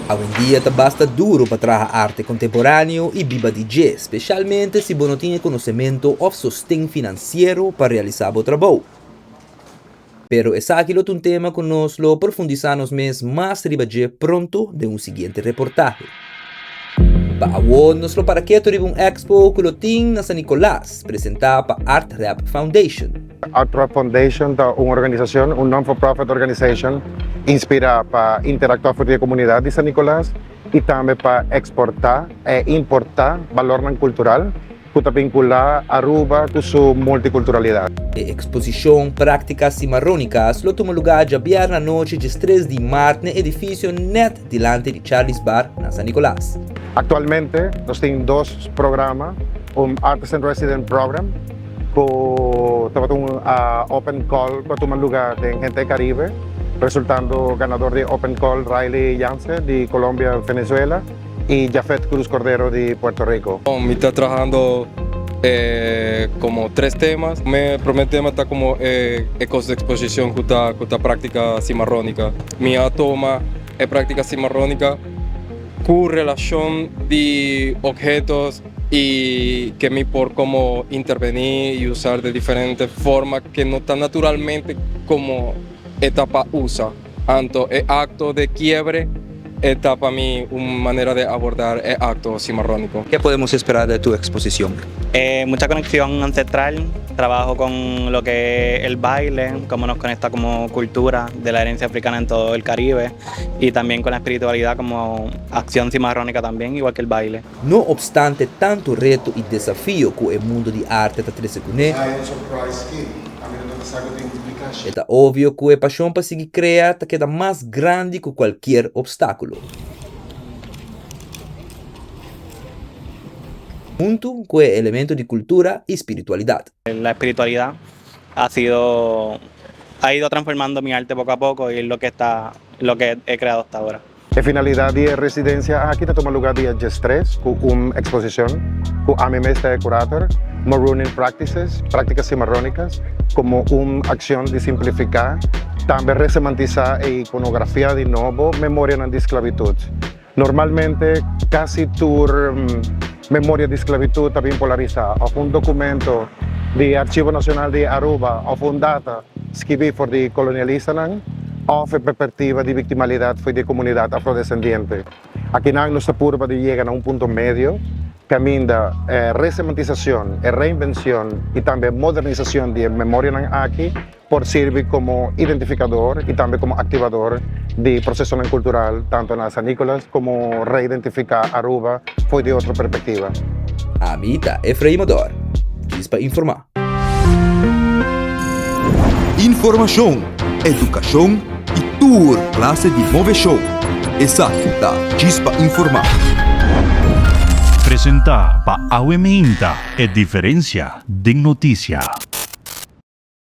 Hoy en día basta duro para trabajar arte contemporáneo y viva DJ, especialmente si no tiene conocimiento o sostén financiero para realizar el trabajo. Pero es aquí un tema que nos lo profundizamos más ribaje pronto de un siguiente reportaje. Para hoy nos lo para que tuve un expo que lo tiene San Nicolás, presentada para Art Rap Foundation. Art Rap Foundation es una organización, un non-for-profit organization, inspirada para interactuar con la comunidad de San Nicolás y también para exportar e importar valor cultural que vincular a Aruba con su multiculturalidad. La exposición Prácticas Cimarrónicas lo tomó lugar ya viernes noche de 3 de marzo en el edificio net delante de Charlie's Bar en San Nicolás. Actualmente nos tenemos dos programas, un Artisan Resident Program, que estaba un Open Call que toma lugar en gente del Caribe, resultando ganador de Open Call Riley Yance de Colombia, Venezuela, y Jafet Cruz Cordero de Puerto Rico. Me está trabajando como 3 temas. Me promete matar como ecos de exposición con la práctica cimarrónica. Mi toma es práctica cimarrónica con relación de objetos y que me por cómo intervenir y usar de diferentes formas que no tan naturalmente como etapa usa. Tanto el acto de quiebre está para mí una manera de abordar el acto cimarrónico. ¿Qué podemos esperar de tu exposición? Mucha conexión ancestral, trabajo con lo que es el baile, cómo nos conecta como cultura de la herencia africana en todo el Caribe y también con la espiritualidad como acción cimarrónica también, igual que el baile. No obstante tanto reto y desafío que el mundo de arte está trazando, es obvio que la pasión para seguir creando queda más grande que cualquier obstáculo. Junto con el elemento de cultura y espiritualidad. La espiritualidad ha ido transformando mi arte poco a poco y es lo que he creado hasta ahora. La finalidad de residencia aquí toma lugar día 3 con una exposición con a mi mestre de curator, Marooning Practices, prácticas cimarrónicas, como una acción de simplificar, también resemantizar la iconografía de nuevo, memoria de esclavitud. Normalmente casi tu memoria de esclavitud está bien polarizada, o un documento del Archivo Nacional de Aruba, o un data escrito por los colonialistas, o la perspectiva de victimalidad de la comunidad afrodescendiente. Aquí no nuestra purba de llegar a un punto medio, camina resemantización, reinvención y también modernización de memoria aquí por servir como identificador y también como activador de proceso cultural, tanto en San Nicolás como reidentificar Aruba fue de otra perspectiva. Amita Efraim Odor, Chispa Informa. Información, educación y tour clase de Move Show. Exacta, Chispa Informa. Presenta pa Auemeinta e diferencia de noticia.